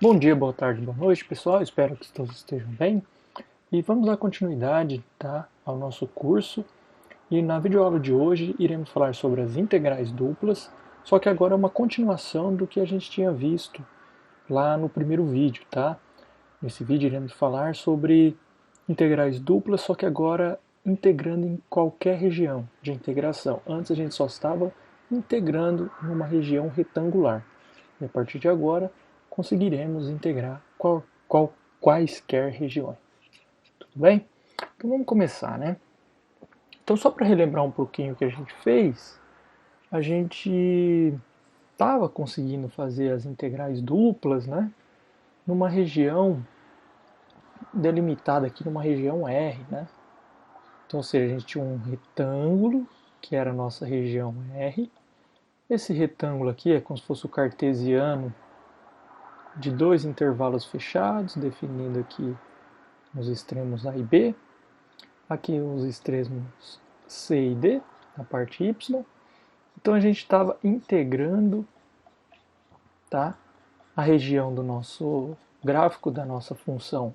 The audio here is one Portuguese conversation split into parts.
Bom dia, boa tarde, boa noite, pessoal. Espero que todos estejam bem. E vamos dar continuidade, tá, ao nosso curso. E na videoaula de hoje iremos falar sobre as integrais duplas, só que agora é uma continuação do que a gente tinha visto lá no primeiro vídeo, tá? Nesse vídeo iremos falar sobre integrais duplas, só que agora integrando em qualquer região de integração. Antes a gente só estava integrando numa região retangular. E a partir de agora conseguiremos integrar quaisquer regiões. Tudo bem? Então vamos começar, né? Então só para relembrar um pouquinho o que a gente fez, a gente estava conseguindo fazer as integrais duplas, né? Numa região delimitada aqui numa região R, né? Então, ou seja, a gente tinha um retângulo, que era a nossa região R. Esse retângulo aqui é como se fosse o cartesiano de dois intervalos fechados, definindo aqui os extremos A e B. Aqui os extremos C e D, na parte Y. Então a gente estava integrando, tá, a região do nosso gráfico da nossa função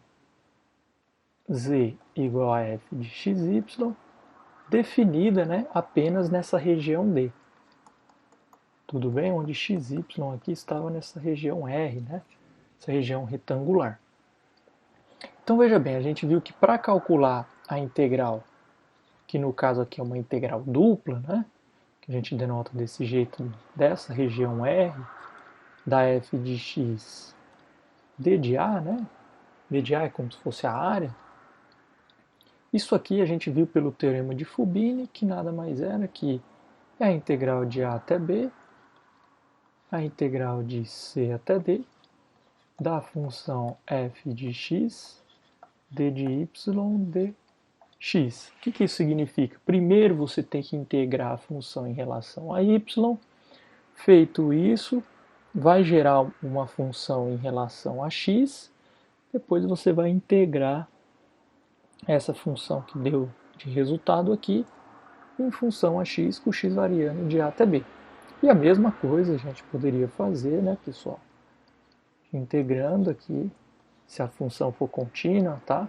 z igual a f de xy, definida, né, apenas nessa região D. Tudo bem? Onde xy aqui estava nessa região R, né, essa região retangular. Então veja bem, a gente viu que para calcular a integral, que no caso aqui é uma integral dupla, né, que a gente denota desse jeito, dessa região R, da f de x d de A, né, d de A é como se fosse a área. Isso aqui a gente viu pelo teorema de Fubini, que nada mais era que a integral de A até B, a integral de C até D, da função f de x, d de y, dx. O que isso significa? Primeiro você tem que integrar a função em relação a y. Feito isso, vai gerar uma função em relação a x. Depois você vai integrar essa função que deu de resultado aqui em função a x, com x variando de A até B. E a mesma coisa a gente poderia fazer, né, pessoal? Integrando aqui, se a função for contínua, tá?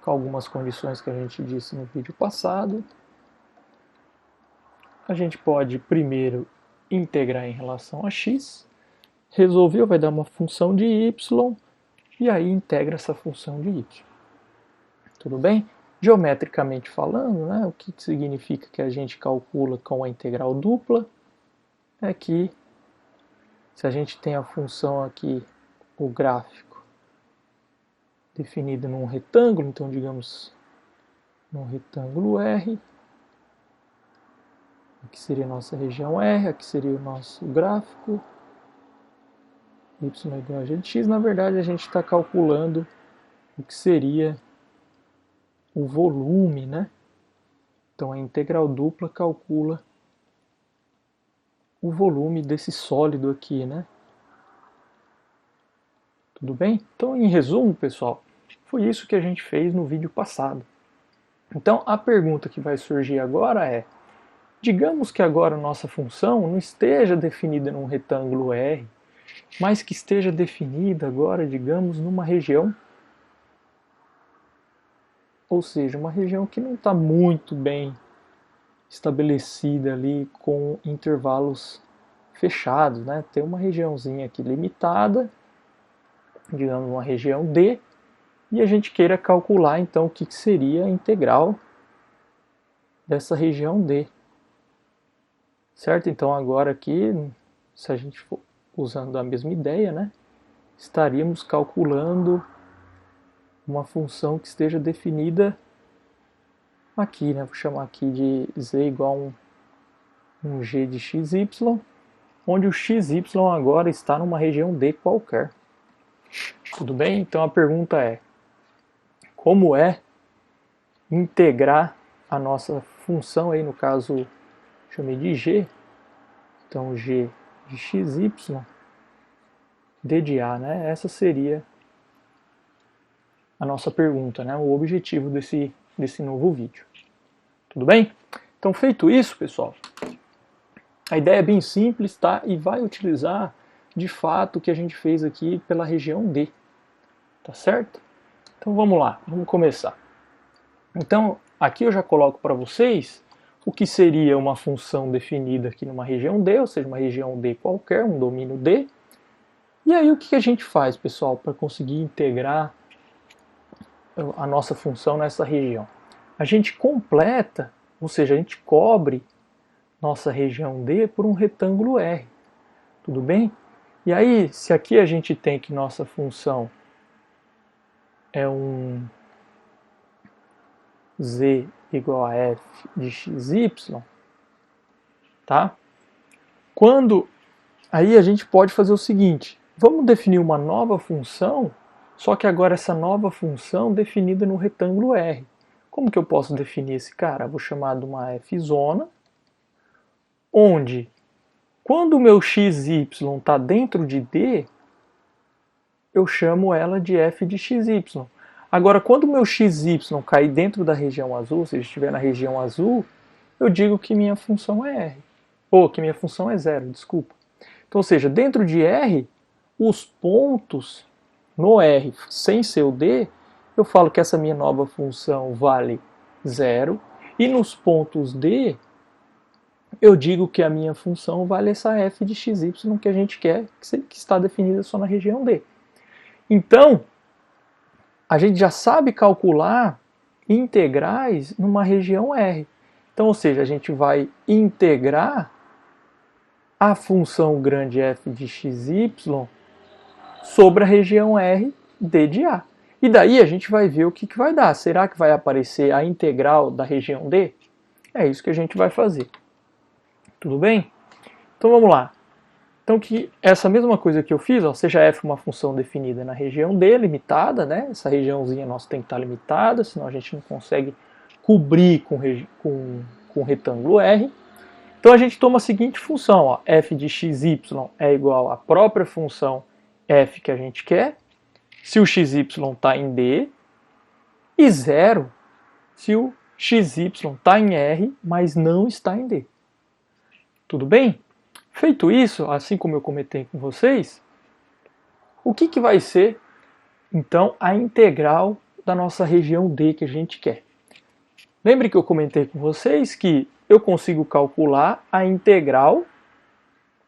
Com algumas condições que a gente disse no vídeo passado. A gente pode primeiro integrar em relação a x, resolveu, vai dar uma função de y, e aí integra essa função de y. Tudo bem? Geometricamente falando, né, o que significa que a gente calcula com a integral dupla é que se a gente tem a função aqui, o gráfico, definido num retângulo, então digamos num retângulo R, aqui seria a nossa região R, aqui seria o nosso gráfico, y igual a g de x, na verdade a gente está calculando o que seria o volume, né? Então a integral dupla calcula o volume desse sólido aqui, né? Tudo bem? Então, em resumo, pessoal, foi isso que a gente fez no vídeo passado. Então, a pergunta que vai surgir agora é: digamos que agora a nossa função não esteja definida num retângulo R, mas que esteja definida agora, digamos, numa região, ou seja, uma região que não está muito bem estabelecida ali com intervalos fechados, né? Tem uma regiãozinha aqui limitada, digamos uma região D, e a gente queira calcular então o que seria a integral dessa região D. Certo? Então agora aqui, se a gente for usando a mesma ideia, né, estaríamos calculando uma função que esteja definida aqui, né? Vou chamar aqui de z igual a um g de xy, onde o xy agora está numa região D qualquer. Tudo bem? Então a pergunta é: como é integrar a nossa função aí, no caso chamei de g, então g de xy, d de A, né? Essa seria a nossa pergunta, né? O objetivo desse novo vídeo. Tudo bem? Então, feito isso, pessoal, a ideia é bem simples, tá? E vai utilizar de fato, o que a gente fez aqui pela região D. Tá certo? Então vamos lá, vamos começar. Então, aqui eu já coloco para vocês o que seria uma função definida aqui numa região D, ou seja, uma região D qualquer, um domínio D. E aí o que a gente faz, pessoal, para conseguir integrar a nossa função nessa região? A gente completa, ou seja, a gente cobre nossa região D por um retângulo R. Tudo bem? E aí, se aqui a gente tem que nossa função é um z igual a f de xy, tá? Aí a gente pode fazer o seguinte, vamos definir uma nova função, só que agora essa nova função definida no retângulo R. Como que eu posso definir esse cara? Eu vou chamar de uma f-zona, onde quando o meu xy está dentro de D, eu chamo ela de f de xy. Agora, quando o meu xy cair dentro da região azul, se estiver na região azul, eu digo que minha função é R. Ou que minha função é zero, desculpa. Então, ou seja, dentro de R, os pontos no R sem ser o D, eu falo que essa minha nova função vale zero. E nos pontos D, eu digo que a minha função vale essa f de xy que a gente quer, que está definida só na região D. Então, a gente já sabe calcular integrais numa região R. Então, ou seja, a gente vai integrar a função grande f de xy sobre a região R D de A. E daí a gente vai ver o que vai dar. Será que vai aparecer a integral da região D? É isso que a gente vai fazer. Tudo bem? Então vamos lá. Então que essa mesma coisa que eu fiz, ó, seja f uma função definida na região D, limitada, né? Essa regiãozinha nossa tem que estar limitada, senão a gente não consegue cobrir com o retângulo R. Então a gente toma a seguinte função, ó, f de xy é igual à própria função f que a gente quer, se o xy está em D, e zero se o xy está em R, mas não está em D. Tudo bem? Feito isso, assim como eu comentei com vocês, o que vai ser, então, a integral da nossa região D que a gente quer? Lembre que eu comentei com vocês que eu consigo calcular a integral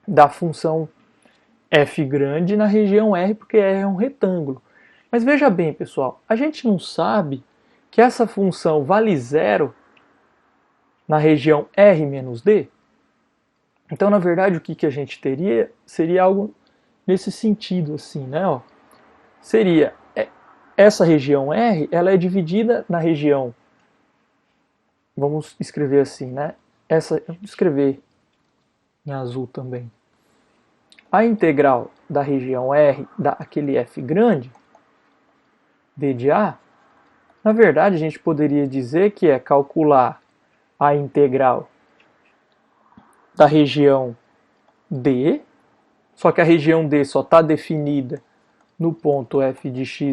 da função f grande na região R, porque R é um retângulo. Mas veja bem, pessoal, a gente não sabe que essa função vale zero na região R menos D? Então, na verdade, o que a gente teria seria algo nesse sentido, assim, né? Ó, seria essa região R, ela é dividida na região, vamos escrever assim, né? Vou escrever em azul também. A integral da região R, daquele f grande, D de A, na verdade, a gente poderia dizer que é calcular a integral da região D, só que a região D só está definida no ponto f de xy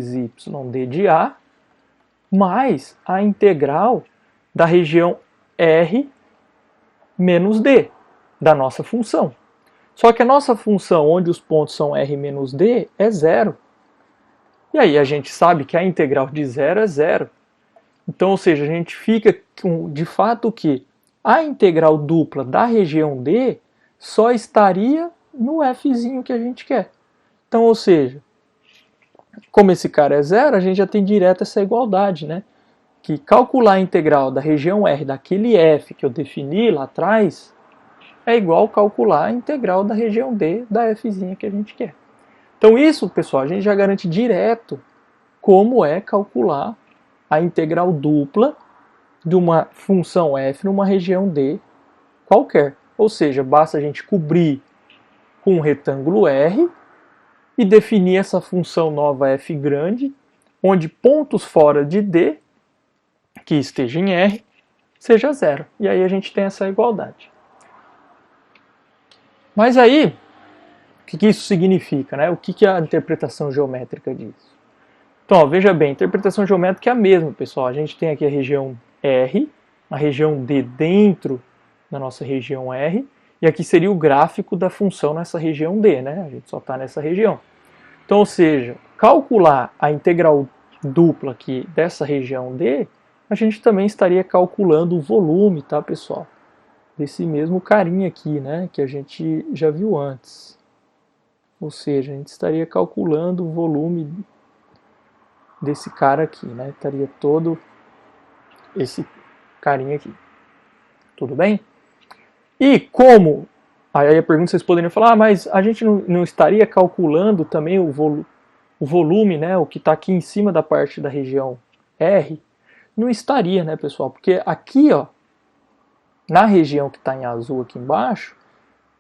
D de A, mais a integral da região R menos D, da nossa função. Só que a nossa função, onde os pontos são R menos D, é zero. E aí a gente sabe que a integral de zero é zero. Então, ou seja, a gente fica com, de fato, que a integral dupla da região D só estaria no fzinho que a gente quer. Então, ou seja, como esse cara é zero, a gente já tem direto essa igualdade, né? Que calcular a integral da região R daquele f que eu defini lá atrás é igual calcular a integral da região D da fzinha que a gente quer. Então isso, pessoal, a gente já garante direto como é calcular a integral dupla de uma função f numa região D qualquer. Ou seja, basta a gente cobrir com um retângulo R e definir essa função nova f grande, onde pontos fora de D, que esteja em R, seja zero. E aí a gente tem essa igualdade. Mas aí, o que isso significa, né? O que a interpretação geométrica diz? Então, ó, veja bem, a interpretação geométrica é a mesma, pessoal. A gente tem aqui a região R, a região D dentro da nossa região R, E aqui seria o gráfico da função nessa região D, né? A gente só está nessa região. Então, ou seja, calcular a integral dupla aqui dessa região D, a gente também estaria calculando o volume, tá, pessoal? Desse mesmo carinha aqui, né? Que a gente já viu antes. Ou seja, a gente estaria calculando o volume desse cara aqui, né? Estaria todo esse carinha aqui. Tudo bem? E como... Aí a pergunta vocês poderiam falar, mas a gente não estaria calculando também o volume, né? O que está aqui em cima da parte da região R? Não estaria, né, pessoal? Porque aqui, ó, na região que está em azul aqui embaixo,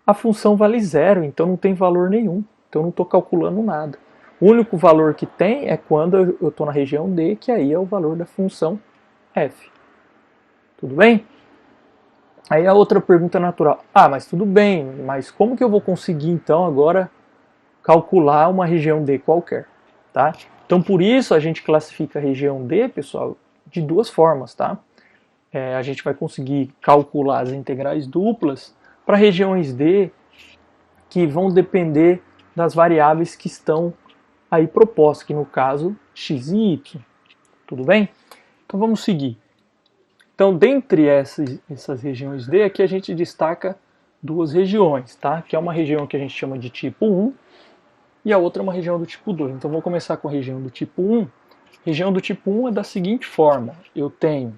a função vale zero, então não tem valor nenhum. Então eu não estou calculando nada. O único valor que tem é quando eu estou na região D, que aí é o valor da função f. Tudo bem? Aí a outra pergunta natural. Ah, mas tudo bem, mas como que eu vou conseguir então agora calcular uma região D qualquer? Tá? Então por isso a gente classifica a região D, pessoal, de duas formas. Tá? A gente vai conseguir calcular as integrais duplas para regiões D que vão depender das variáveis que estão aí propostas, que no caso x e y. Tudo bem? Então vamos seguir. Então, dentre essas regiões D, aqui a gente destaca duas regiões, tá? Que é uma região que a gente chama de tipo 1 e a outra é uma região do tipo 2. Então vou começar com a região do tipo 1. Região do tipo 1 é da seguinte forma. Eu tenho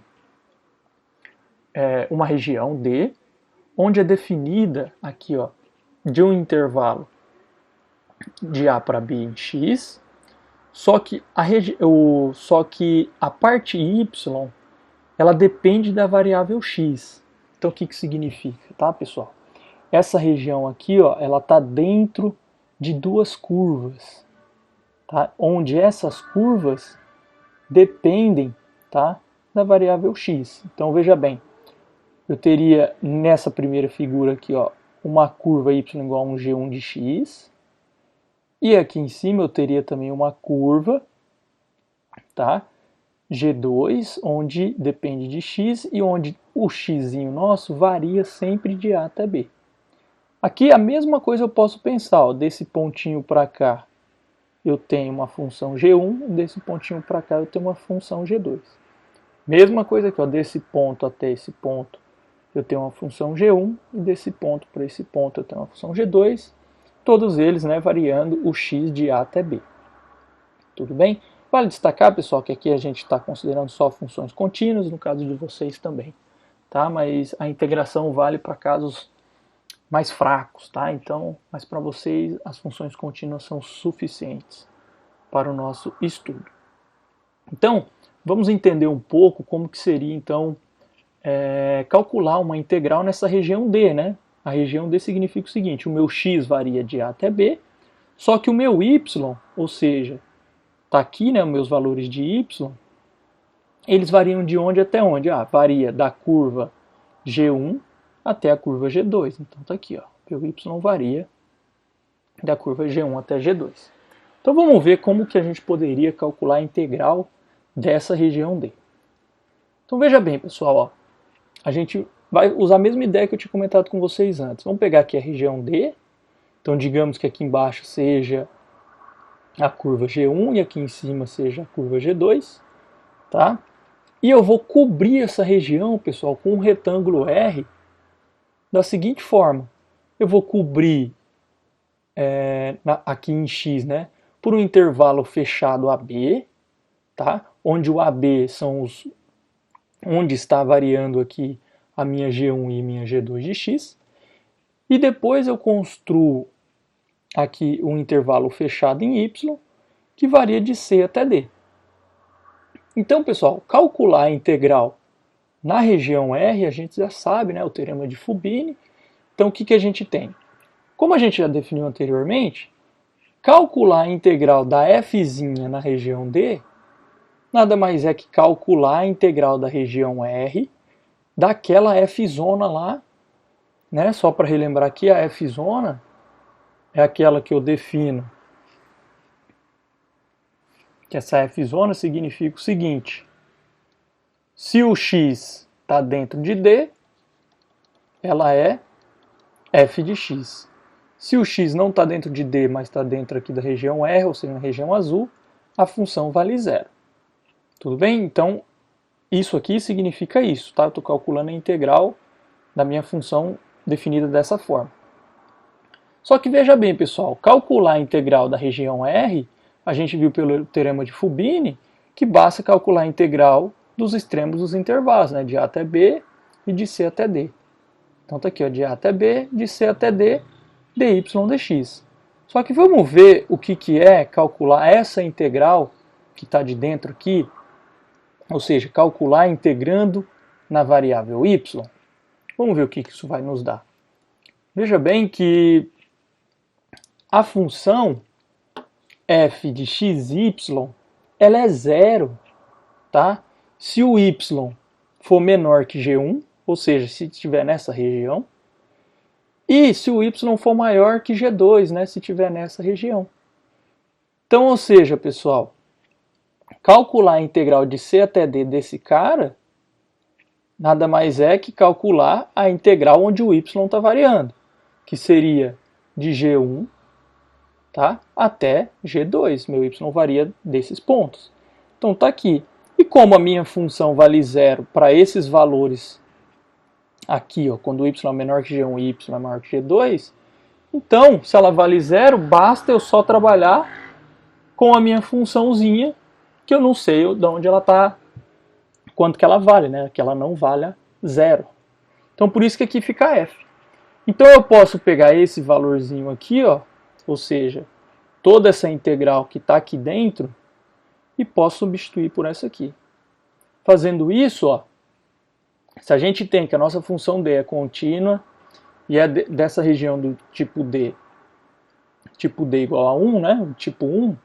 uma região D, onde é definida aqui, ó, de um intervalo de A para B em X, só que a parte Y ela depende da variável X. Então o que significa, tá, pessoal? Essa região aqui, ó, ela está dentro de duas curvas, tá? Onde essas curvas dependem, tá, da variável X. Então veja bem, eu teria nessa primeira figura aqui, ó, uma curva y igual a um g1 de x, e aqui em cima eu teria também uma curva, tá, g2, onde depende de x e onde o x nosso varia sempre de A até B. Aqui a mesma coisa eu posso pensar, ó, desse pontinho para cá eu tenho uma função g1, desse pontinho para cá eu tenho uma função g2. Mesma coisa aqui, ó, desse ponto até esse ponto eu tenho uma função g1 e desse ponto para esse ponto eu tenho uma função g2, todos eles, né, variando o x de A até B. Tudo bem? Vale destacar, pessoal, que aqui a gente está considerando só funções contínuas, no caso de vocês também, tá? Mas a integração vale para casos mais fracos, tá? Então, mas para vocês as funções contínuas são suficientes para o nosso estudo. Então, vamos entender um pouco como que seria, então, calcular uma integral nessa região D, né? A região D significa o seguinte, o meu x varia de A até B, só que o meu y, ou seja, está aqui, né, meus valores de y, eles variam de onde até onde? Ah, varia da curva G1 até a curva G2. Então está aqui, ó, meu y varia da curva G1 até G2. Então vamos ver como que a gente poderia calcular a integral dessa região D. Então veja bem, pessoal, ó, a gente vai usar a mesma ideia que eu tinha comentado com vocês antes. Vamos pegar aqui a região D, então digamos que aqui embaixo seja a curva G1 e aqui em cima seja a curva G2, tá? E eu vou cobrir essa região, pessoal, com um retângulo R da seguinte forma. Eu vou cobrir aqui em X, né, por um intervalo fechado AB, tá? Onde o AB são onde está variando aqui a minha G1 e minha G2 de X. E depois eu construo aqui um intervalo fechado em Y, que varia de C até D. Então, pessoal, calcular a integral na região R, a gente já sabe, né, o teorema de Fubini. Então, o que a gente tem? Como a gente já definiu anteriormente, calcular a integral da fzinha na região D, nada mais é que calcular a integral da região R daquela f-zona lá, né? Só para relembrar aqui, a f-zona é aquela que eu defino, que essa f-zona significa o seguinte, se o x está dentro de D, ela é f de x. Se o x não está dentro de D, mas está dentro aqui da região R, ou seja, na região azul, a função vale 0. Tudo bem? Então, isso aqui significa isso, tá? Eu estou calculando a integral da minha função definida dessa forma. Só que veja bem, pessoal, calcular a integral da região R, a gente viu pelo teorema de Fubini, que basta calcular a integral dos extremos dos intervalos, né? De A até B e de C até D. Então está aqui, ó, de A até B, de C até D, dy dx. Só que vamos ver o que é calcular essa integral que está de dentro aqui, ou seja, calcular integrando na variável y. Vamos ver o que isso vai nos dar. Veja bem que a função f de xy, ela é zero, tá? Se o y for menor que g1, ou seja, se estiver nessa região, e se o y for maior que g2, né, se estiver nessa região. Então, ou seja, pessoal, calcular a integral de c até d desse cara, nada mais é que calcular a integral onde o y está variando, que seria de g1, tá, até g2. Meu y varia desses pontos. Então está aqui. E como a minha função vale 0 para esses valores aqui, ó, quando o y é menor que g1 e y é maior que g2, então, se ela vale 0, basta eu só trabalhar com a minha funçãozinha, que eu não sei de onde ela está, quanto que ela vale, né? Que ela não valha 0. Então, por isso que aqui fica f. Então, eu posso pegar esse valorzinho aqui, ó, ou seja, toda essa integral que está aqui dentro, e posso substituir por essa aqui. Fazendo isso, ó, se a gente tem que a nossa função d é contínua e é dessa região do tipo D igual a 1, né, o tipo 1,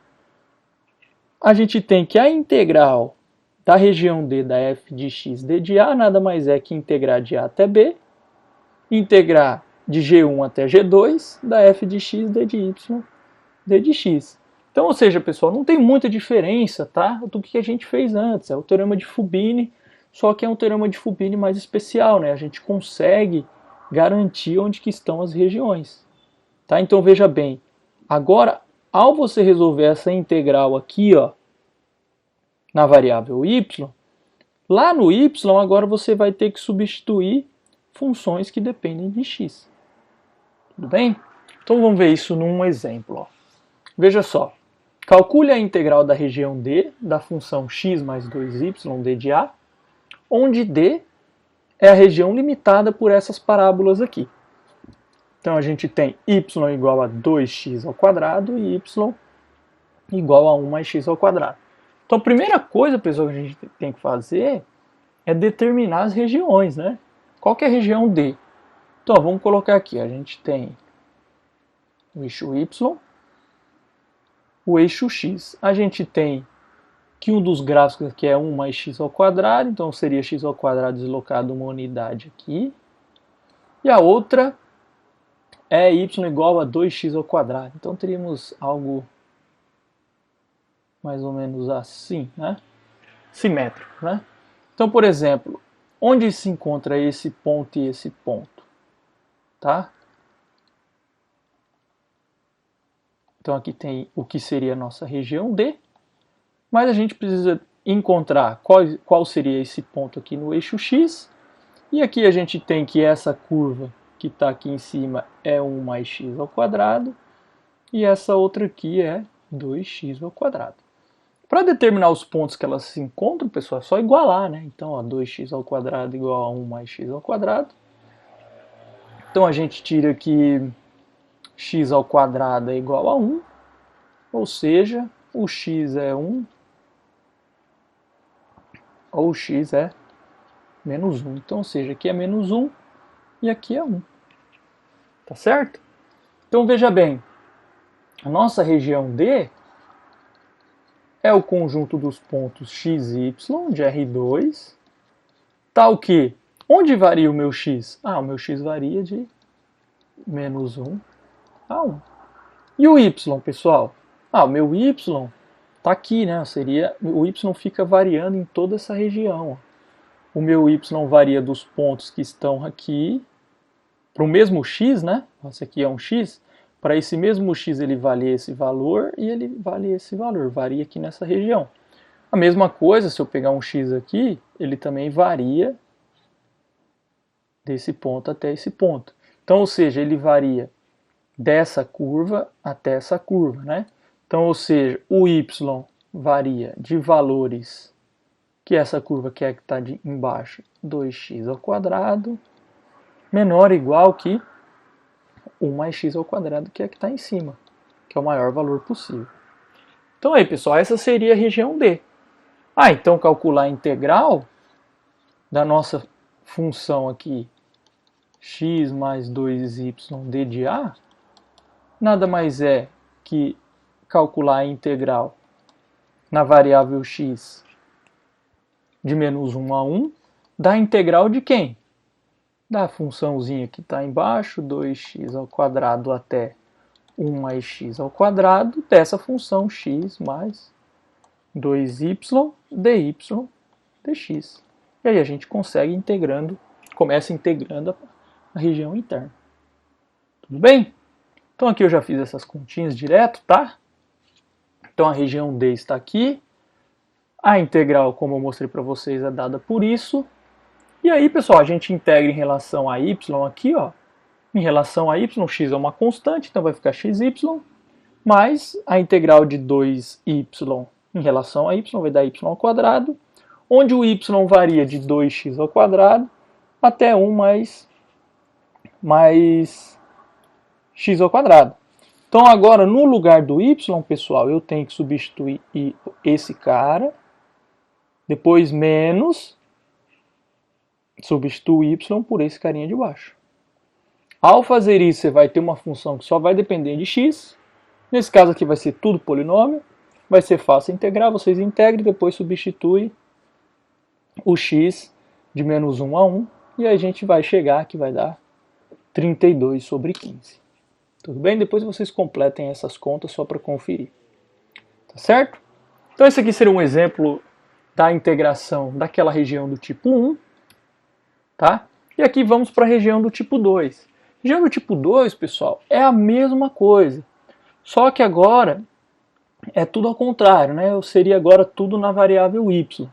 a gente tem que a integral da região D da f de x d de A nada mais é que integrar de A até B, integrar de G1 até G2 da f de x d de y d de x. Então, ou seja, pessoal, não tem muita diferença, tá, do que a gente fez antes. É o teorema de Fubini, só que é um teorema de Fubini mais especial, né? A gente consegue garantir onde que estão as regiões. Tá? Então, veja bem, agora, ao você resolver essa integral aqui, ó, na variável y, lá no y, agora você vai ter que substituir funções que dependem de x. Tudo bem? Então, vamos ver isso num exemplo. Ó. Veja só. Calcule a integral da região D da função x mais 2y d de A, onde D é a região limitada por essas parábolas aqui. Então a gente tem y igual a 2x ao quadrado e y igual a 1 mais x ao quadrado. Então a primeira coisa, pessoal, que a gente tem que fazer é determinar as regiões, né? Qual que é a região D? Então vamos colocar aqui, a gente tem o eixo y, o eixo x. A gente tem que um dos gráficos aqui é 1 mais x ao quadrado, então seria x ao quadrado deslocado uma unidade aqui. E a outra é y igual a 2x ao quadrado. Então teríamos algo mais ou menos assim, né? Simétrico, né? Então, por exemplo, onde se encontra esse ponto e esse ponto? Tá? Então aqui tem o que seria a nossa região D, mas a gente precisa encontrar qual seria esse ponto aqui no eixo x, e aqui a gente tem que essa curva que está aqui em cima é 1 mais x ao quadrado, e essa outra aqui é 2x ao quadrado. Para determinar os pontos que elas se encontram, pessoal, é só igualar, né? Então, ó, 2x ao quadrado igual a 1 mais x ao quadrado. Então, a gente tira aqui x ao quadrado é igual a 1, ou seja, o x é 1, ou x é menos 1. Então, ou seja, aqui é menos 1 e aqui é 1. Tá certo? Então, veja bem, a nossa região D é o conjunto dos pontos x e y de R2, tal que, onde varia o meu x? Ah, o meu x varia de menos 1 a 1. E o y, pessoal? Ah, o meu y está aqui, né? O y fica variando em toda essa região. O meu y varia dos pontos que estão aqui, para o mesmo x, né? Esse aqui é um x. Para esse mesmo x ele vale esse valor e ele vale esse valor. Varia aqui nessa região. A mesma coisa, se eu pegar um x aqui, ele também varia desse ponto até esse ponto. Então, ou seja, ele varia dessa curva até essa curva, né? Então, ou seja, o y varia de valores que essa curva que está embaixo, 2x ao quadrado, menor ou igual que 1 mais x ao quadrado, que é que está em cima, que é o maior valor possível. Então aí, pessoal, essa seria a região D. Então calcular a integral da nossa função aqui, x mais 2y d de A, nada mais é que calcular a integral na variável x de menos 1 a 1 da integral de quem? Da funçãozinha que está embaixo, 2x ao quadrado até 1 mais x ao quadrado, dessa função x mais 2y dy dx. E aí a gente consegue integrando, começa integrando a região interna. Tudo bem? Então aqui eu já fiz essas continhas direto, tá? Então a região D está aqui. A integral, como eu mostrei para vocês, é dada por isso. E aí, pessoal, a gente integra em relação a y aqui, ó. Em relação a y, x é uma constante, então vai ficar xy, mais a integral de 2y em relação a y vai dar y ao quadrado, onde o y varia de 2x ao quadrado até 1 mais x ao quadrado. Então agora, no lugar do y, pessoal, eu tenho que substituir esse cara, depois menos, substitui y por esse carinha de baixo. Ao fazer isso, você vai ter uma função que só vai depender de x. Nesse caso aqui vai ser tudo polinômio. Vai ser fácil integrar, vocês integram e depois substitui o x de menos 1 a 1. E aí a gente vai chegar que vai dar 32 sobre 15. Tudo bem? Depois vocês completem essas contas só para conferir. Tá certo? Então esse aqui seria um exemplo da integração daquela região do tipo 1. Tá? E aqui vamos para a região do tipo 2. Região do tipo 2, pessoal, é a mesma coisa. Só que agora é tudo ao contrário, né? Eu seria agora tudo na variável y.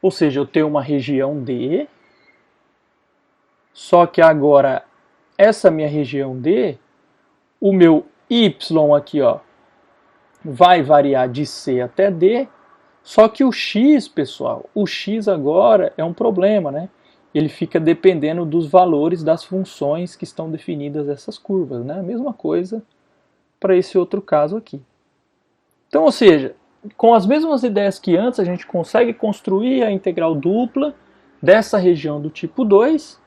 Ou seja, eu tenho uma região D, só que agora essa minha região D, o meu y aqui, ó, vai variar de C até D, só que o x, pessoal, o x agora é um problema, né? Ele fica dependendo dos valores das funções que estão definidas nessas curvas, né? A mesma coisa para esse outro caso aqui. Então, ou seja, com as mesmas ideias que antes, a gente consegue construir a integral dupla dessa região do tipo 2,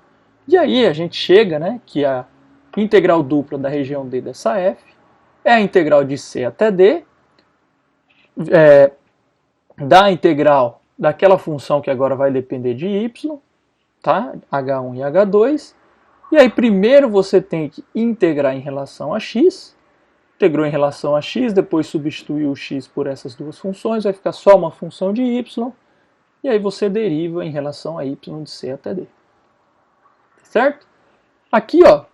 e aí a gente chega, né, que a integral dupla da região D dessa f é a integral de C até D, da integral daquela função que agora vai depender de y, tá? H1 e H2. E aí primeiro você tem que integrar em relação a x. Integrou em relação a x, depois substituiu o x por essas duas funções, vai ficar só uma função de y. E aí você deriva em relação a y de C até D. Certo? Aqui, ó,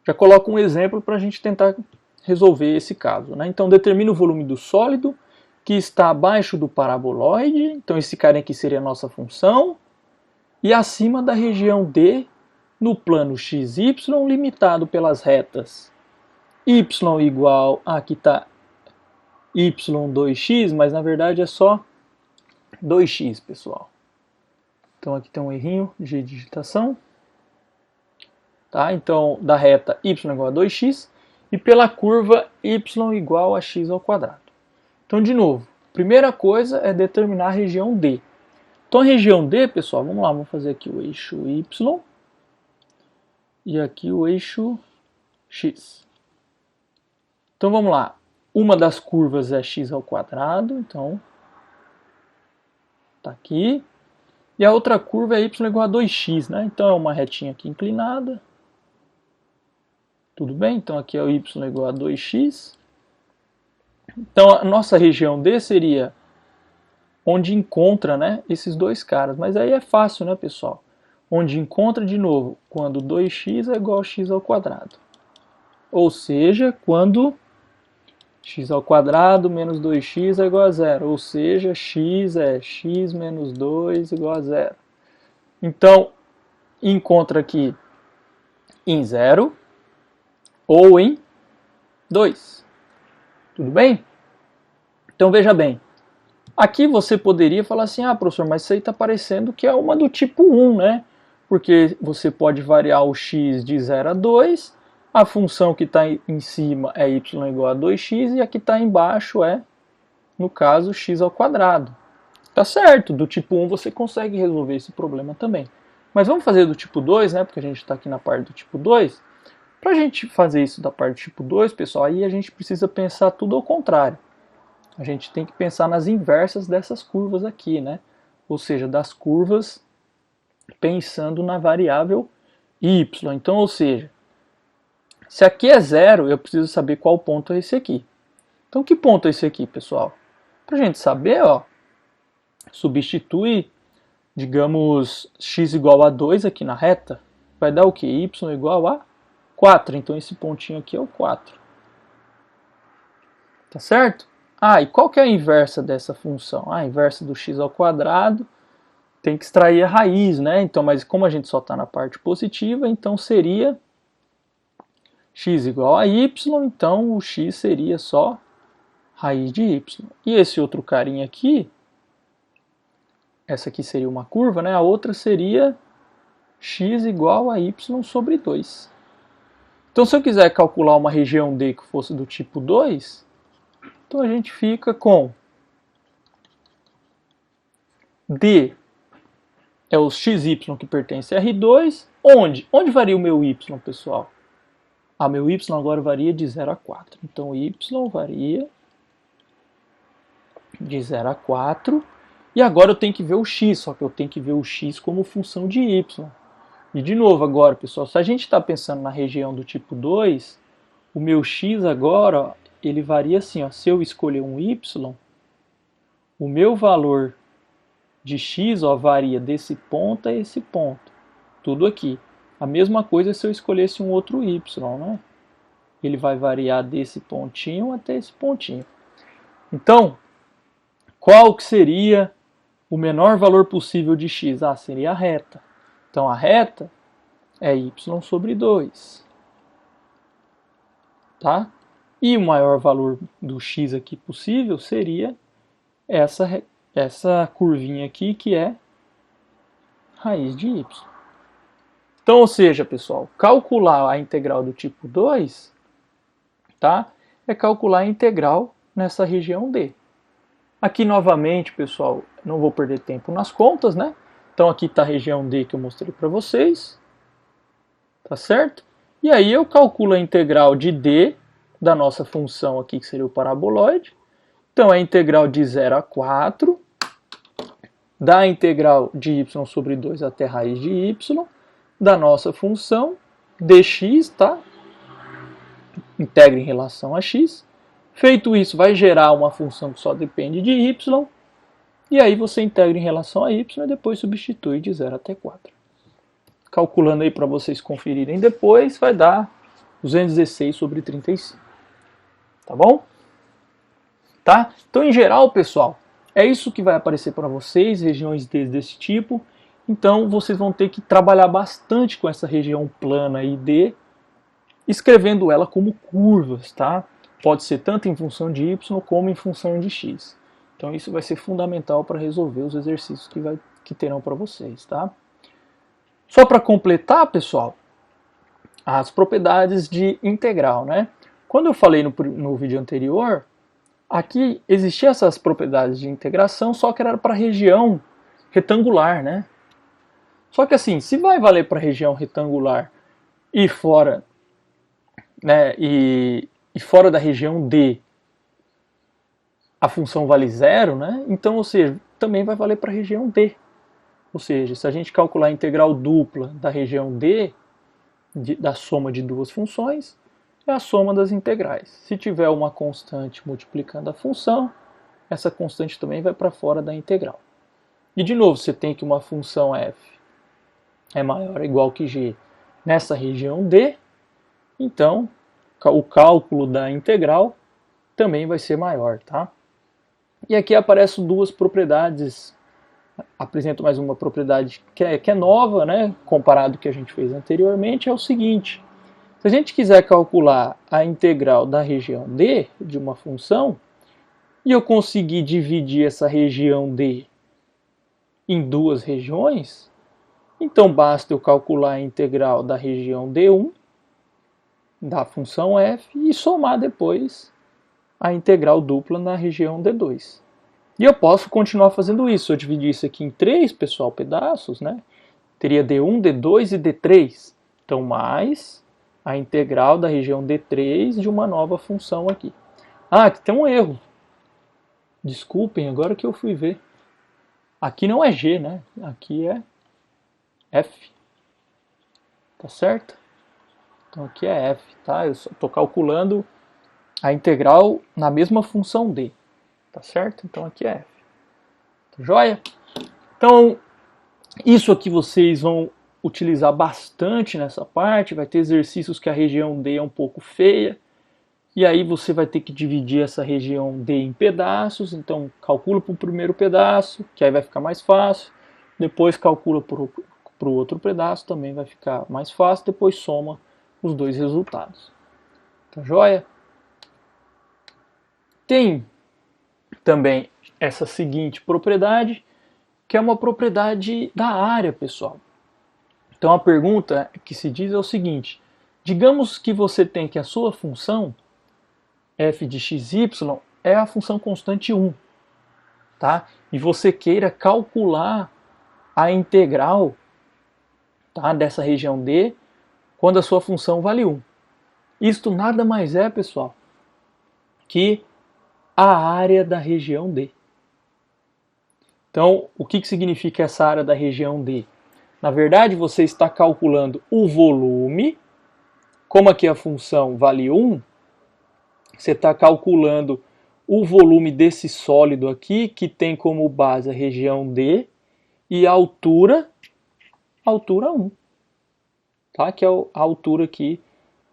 já coloco um exemplo para a gente tentar resolver esse caso, né? Então determina o volume do sólido que está abaixo do paraboloide. Então esse cara aqui seria a nossa função. E acima da região D, no plano xy, limitado pelas retas y igual, aqui está y2x, mas na verdade é só 2x, pessoal. Então aqui tem um errinho de digitação. Tá? Então, da reta y igual a 2x, e pela curva y igual a x ao quadrado. Então, de novo, primeira coisa é determinar a região D. Então a região D, pessoal, vamos lá, vamos fazer aqui o eixo Y e aqui o eixo X. Então vamos lá, uma das curvas é x ao quadrado, então tá aqui. E a outra curva é y igual a 2x, né? Então é uma retinha aqui inclinada. Tudo bem? Então aqui é o y igual a 2x. Então a nossa região D seria onde encontra, né, esses dois caras. Mas aí é fácil, né, pessoal? onde encontra de novo quando 2x é igual a x ao quadrado. Ou seja, quando x ao quadrado menos 2x é igual a zero. Ou seja, x é x menos 2 igual a zero. Então, encontra aqui em 0 ou em 2. Tudo bem? Então, veja bem. Aqui você poderia falar assim, ah, professor, mas isso aí está parecendo que é uma do tipo 1, né? Porque você pode variar o x de 0 a 2, a função que está em cima é y igual a 2x e a que está embaixo é, no caso, x ao quadrado. Tá certo, do tipo 1 você consegue resolver esse problema também. Mas vamos fazer do tipo 2, né? Porque a gente está aqui na parte do tipo 2. Para a gente fazer isso da parte do tipo 2, pessoal, aí a gente precisa pensar tudo ao contrário. A gente tem que pensar nas inversas dessas curvas aqui, né? Ou seja, das curvas pensando na variável y. Então, ou seja, se aqui é 0, eu preciso saber qual ponto é esse aqui. Então, que ponto é esse aqui, pessoal? Para a gente saber, ó, substitui, digamos, x igual a 2 aqui na reta, vai dar o quê? Y igual a 4. Então, esse pontinho aqui é o 4. Tá certo? Ah, e qual que é a inversa dessa função? A inversa do x ao quadrado tem que extrair a raiz, né? Então, mas como a gente só está na parte positiva, então seria x igual a y, então o x seria só raiz de y. E esse outro carinha aqui, essa aqui seria uma curva, né? A outra seria x igual a y sobre 2. Então, se eu quiser calcular uma região D que fosse do tipo 2, então a gente fica com D é os xy que pertence a R2. Onde varia o meu y, pessoal? Ah, meu y agora varia de 0 a 4. Então, y varia de 0 a 4. E agora eu tenho que ver o x, só que eu tenho que ver o x como função de y. E de novo agora, pessoal, se a gente está pensando na região do tipo 2, o meu x agora, ó, ele varia assim, ó, se eu escolher um y, o meu valor de x, ó, varia desse ponto a esse ponto. Tudo aqui. A mesma coisa se eu escolhesse um outro y, né? Ele vai variar desse pontinho até esse pontinho. Então, qual que seria o menor valor possível de x? Ah, seria a reta. Então, a reta é y sobre 2. Tá? E o maior valor do x aqui possível seria essa curvinha aqui, que é raiz de y. Então, ou seja, pessoal, calcular a integral do tipo 2, tá? É calcular a integral nessa região D. Aqui, novamente, pessoal, não vou perder tempo nas contas, né? Então, aqui está a região D que eu mostrei para vocês. Tá certo? E aí eu calculo a integral de D da nossa função aqui, que seria o paraboloide. Então, a integral de 0 a 4 da integral de y sobre 2 até a raiz de y da nossa função dx, tá? Integra em relação a x. Feito isso, vai gerar uma função que só depende de y. E aí você integra em relação a y e depois substitui de 0 até 4. Calculando aí para vocês conferirem depois, vai dar 216 sobre 35. Tá bom? Tá? Então, em geral, pessoal, é isso que vai aparecer para vocês, regiões desse tipo. Então, vocês vão ter que trabalhar bastante com essa região plana aí D, escrevendo ela como curvas, tá? Pode ser tanto em função de y como em função de x. Então, isso vai ser fundamental para resolver os exercícios que terão para vocês, tá? Só para completar, pessoal, as propriedades de integral, né? Quando eu falei no vídeo anterior, aqui existiam essas propriedades de integração, só que era para a região retangular, né? Só que assim, se vai valer para a região retangular e fora, né, e fora da região D, a função vale 0, né? Então, ou seja, também vai valer para a região D. Ou seja, se a gente calcular a integral dupla da região D, da soma de duas funções, é a soma das integrais. Se tiver uma constante multiplicando a função, essa constante também vai para fora da integral. E de novo, você tem que uma função f é maior ou igual que g nessa região D, então o cálculo da integral também vai ser maior, tá? E aqui aparecem duas propriedades, apresento mais uma propriedade que é nova, né, comparado ao que a gente fez anteriormente, é o seguinte: se a gente quiser calcular a integral da região D de uma função, e eu conseguir dividir essa região D em duas regiões, então basta eu calcular a integral da região D1 da função f e somar depois a integral dupla na região D2. E eu posso continuar fazendo isso. Se eu dividir isso aqui em três, pessoal, pedaços, né? Teria D1, D2 e D3. Então, mais a integral da região D3 de uma nova função aqui. Ah, aqui tem um erro. Desculpem, agora que eu fui ver. Aqui não é G, né? Aqui é F. Tá certo? Então aqui é F, tá? Eu estou calculando a integral na mesma função D. Tá certo? Então aqui é F. Tá joia? Então, isso aqui vocês vão utilizar bastante nessa parte. Vai ter exercícios que a região D é um pouco feia. E aí você vai ter que dividir essa região D em pedaços. Então calcula para o primeiro pedaço, que aí vai ficar mais fácil. Depois calcula para o outro pedaço, também vai ficar mais fácil. Depois soma os dois resultados. Tá joia? Tem também essa seguinte propriedade, que é uma propriedade da área, pessoal. Então a pergunta que se diz é o seguinte: digamos que você tem que a sua função f de xy é a função constante 1, tá? E você queira calcular a integral, tá, dessa região D quando a sua função vale 1. Isto nada mais é, pessoal, que a área da região D. Então, o que significa essa área da região D? Na verdade, você está calculando o volume, como aqui a função vale 1, você está calculando o volume desse sólido aqui, que tem como base a região D, e a altura 1, tá? Que é a altura aqui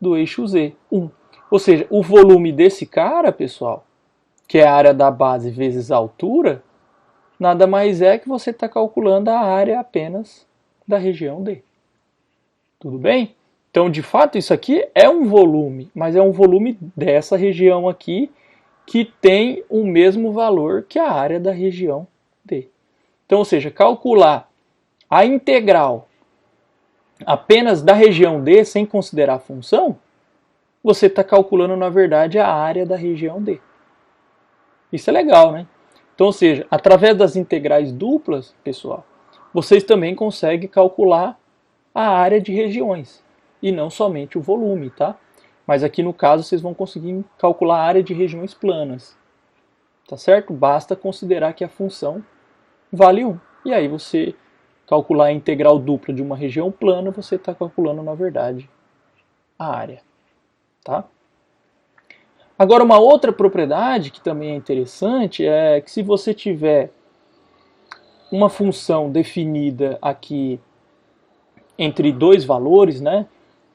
do eixo Z, 1. Ou seja, o volume desse cara, pessoal, que é a área da base vezes a altura, nada mais é que você está calculando a área apenas da região D. Tudo bem? Então, de fato, isso aqui é um volume, mas é um volume dessa região aqui que tem o mesmo valor que a área da região D. Então, ou seja, calcular a integral apenas da região D, sem considerar a função, você está calculando, na verdade, a área da região D. Isso é legal, né? Então, ou seja, através das integrais duplas, pessoal, vocês também conseguem calcular a área de regiões, e não somente o volume, tá? Mas aqui no caso vocês vão conseguir calcular a área de regiões planas, tá certo? Basta considerar que a função vale 1. E aí você calcular a integral dupla de uma região plana, você está calculando, na verdade, a área, tá? Agora, uma outra propriedade que também é interessante é que se você tiver uma função definida aqui entre dois valores, né?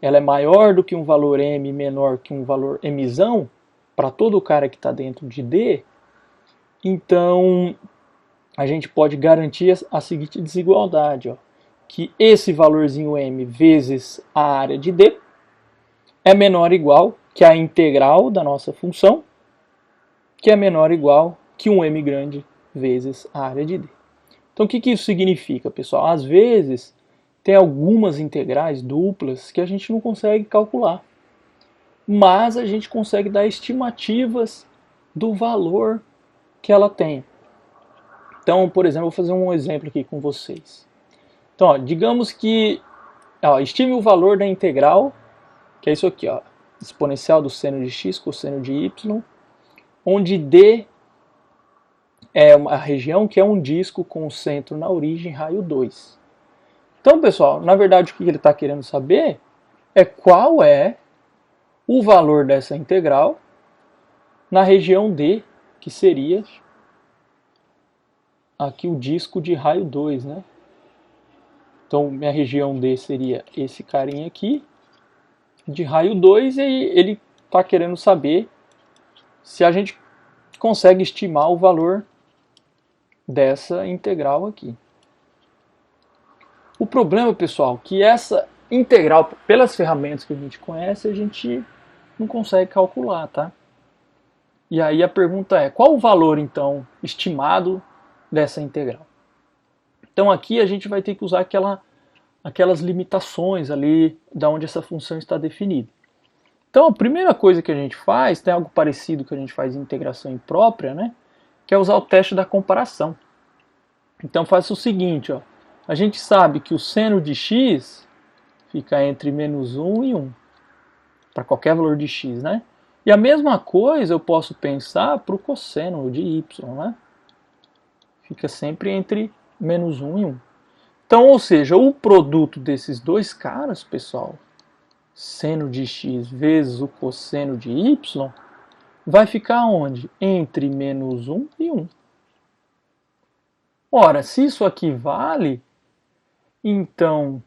Ela é maior do que um valor m, menor que um valor mzão, para todo o cara que está dentro de D, então a gente pode garantir a seguinte desigualdade, ó, que esse valorzinho m vezes a área de D é menor ou igual que a integral da nossa função, que é menor ou igual que um m grande vezes a área de D. Então o que isso significa, pessoal? Às vezes tem algumas integrais duplas que a gente não consegue calcular, mas a gente consegue dar estimativas do valor que ela tem. Então, por exemplo, vou fazer um exemplo aqui com vocês. Então, ó, digamos que estime o valor da integral, que é isso aqui, ó, exponencial do seno de x cosseno de y, onde D é uma região que é um disco com o centro na origem, raio 2. Então, pessoal, na verdade o que ele está querendo saber é qual é o valor dessa integral na região D, que seria aqui o disco de raio 2, né? Então minha região D seria esse carinha aqui, de raio 2, e ele está querendo saber se a gente consegue estimar o valor dessa integral aqui. O problema, pessoal, é que essa integral, pelas ferramentas que a gente conhece, a gente não consegue calcular, tá? E aí a pergunta é, qual o valor, então, estimado dessa integral? Então aqui a gente vai ter que usar aquelas limitações ali da onde essa função está definida. Então a primeira coisa que a gente faz, tem algo parecido que a gente faz em integração imprópria, né? Que é usar o teste da comparação. Então faça o seguinte, ó. A gente sabe que o seno de x fica entre menos 1 e 1, para qualquer valor de x, né? E a mesma coisa eu posso pensar para o cosseno de y, né? Fica sempre entre menos 1 e 1. Então, ou seja, o produto desses dois caras, pessoal, seno de x vezes o cosseno de y, vai ficar onde? Entre menos 1 e 1. Ora, se isso aqui vale, então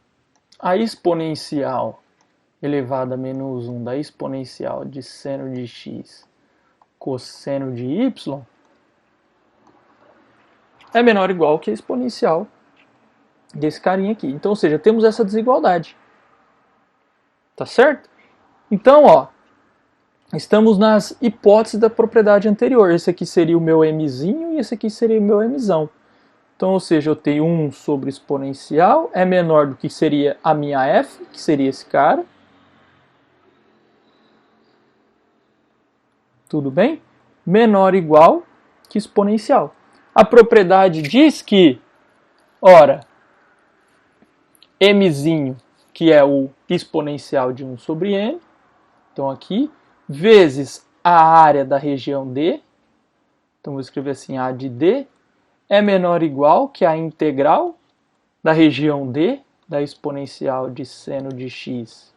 a exponencial elevado a menos 1 da exponencial de seno de x cosseno de y é menor ou igual que a exponencial desse carinha aqui. Então, ou seja, temos essa desigualdade. Tá certo? Então, ó, estamos nas hipóteses da propriedade anterior. Esse aqui seria o meu mzinho e esse aqui seria o meu mzão. Então, ou seja, eu tenho 1 sobre exponencial, é menor do que seria a minha f, que seria esse cara. Tudo bem? Menor ou igual que exponencial. A propriedade diz que, ora, mzinho, que é o exponencial de 1 sobre n, então aqui, vezes a área da região D, então vou escrever assim, A de D, é menor ou igual que a integral da região D, da exponencial de seno de x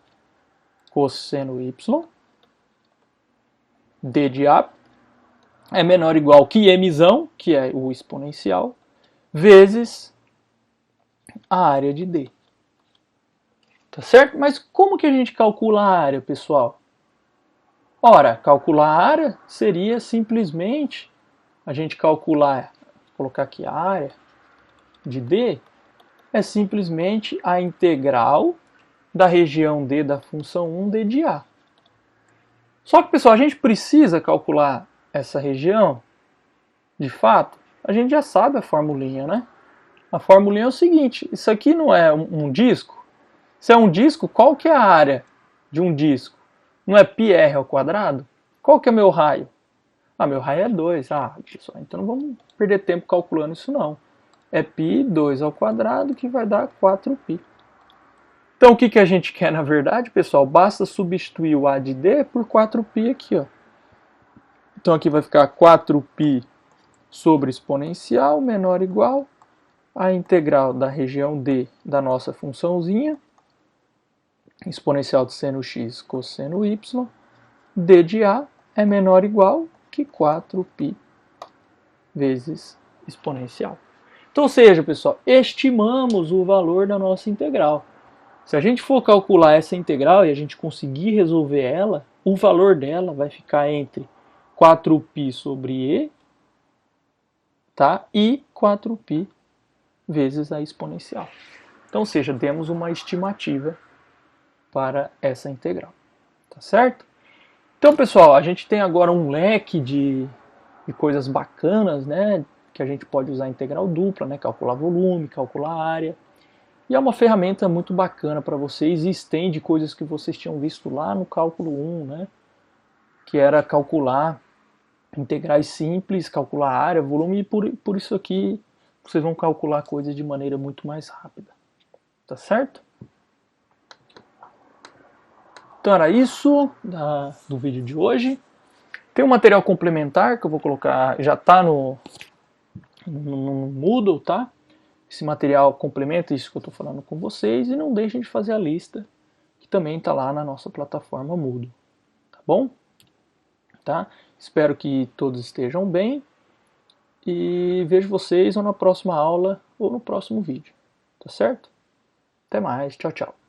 cosseno y, D de A, é menor ou igual que mzão, que é o exponencial, vezes a área de D. Tá certo? Mas como que a gente calcula a área, pessoal? Ora, calcular a área seria simplesmente a gente calcular, colocar aqui a área de D, é simplesmente a integral da região D da função 1 D de A. Só que, pessoal, a gente precisa calcular essa região, de fato, a gente já sabe a formulinha, né? A formulinha é o seguinte, isso aqui não é um disco? Se é um disco, qual que é a área de um disco? Não é πr ao quadrado? Qual que é meu raio? Ah, meu raio é 2. Ah, pessoal, então não vamos perder tempo calculando isso não. É π 2 ao quadrado que vai dar 4π. Então o que a gente quer na verdade, pessoal? Basta substituir o A de D por 4π aqui, ó. Então aqui vai ficar 4π sobre exponencial menor ou igual a integral da região D da nossa funçãozinha, exponencial de seno x cosseno y, D de A é menor ou igual que 4π vezes exponencial. Então, ou seja, pessoal, estimamos o valor da nossa integral. Se a gente for calcular essa integral e a gente conseguir resolver ela, o valor dela vai ficar entre 4π sobre e, tá? E 4π vezes a exponencial. Então, ou seja, demos uma estimativa para essa integral. Tá certo? Então, pessoal, a gente tem agora um leque de coisas bacanas, né? Que a gente pode usar a integral dupla, né? Calcular volume, calcular área. E é uma ferramenta muito bacana para vocês e estende coisas que vocês tinham visto lá no cálculo 1, né? Que era calcular integrais simples, calcular área, volume, e por isso aqui vocês vão calcular coisas de maneira muito mais rápida. Tá certo? Então era isso do vídeo de hoje. Tem um material complementar que eu vou colocar, já está no Moodle, tá? Esse material complementa isso que eu estou falando com vocês e não deixem de fazer a lista, que também está lá na nossa plataforma Moodle, tá bom? Tá? Espero que todos estejam bem e vejo vocês ou na próxima aula ou no próximo vídeo, tá certo? Até mais, tchau, tchau.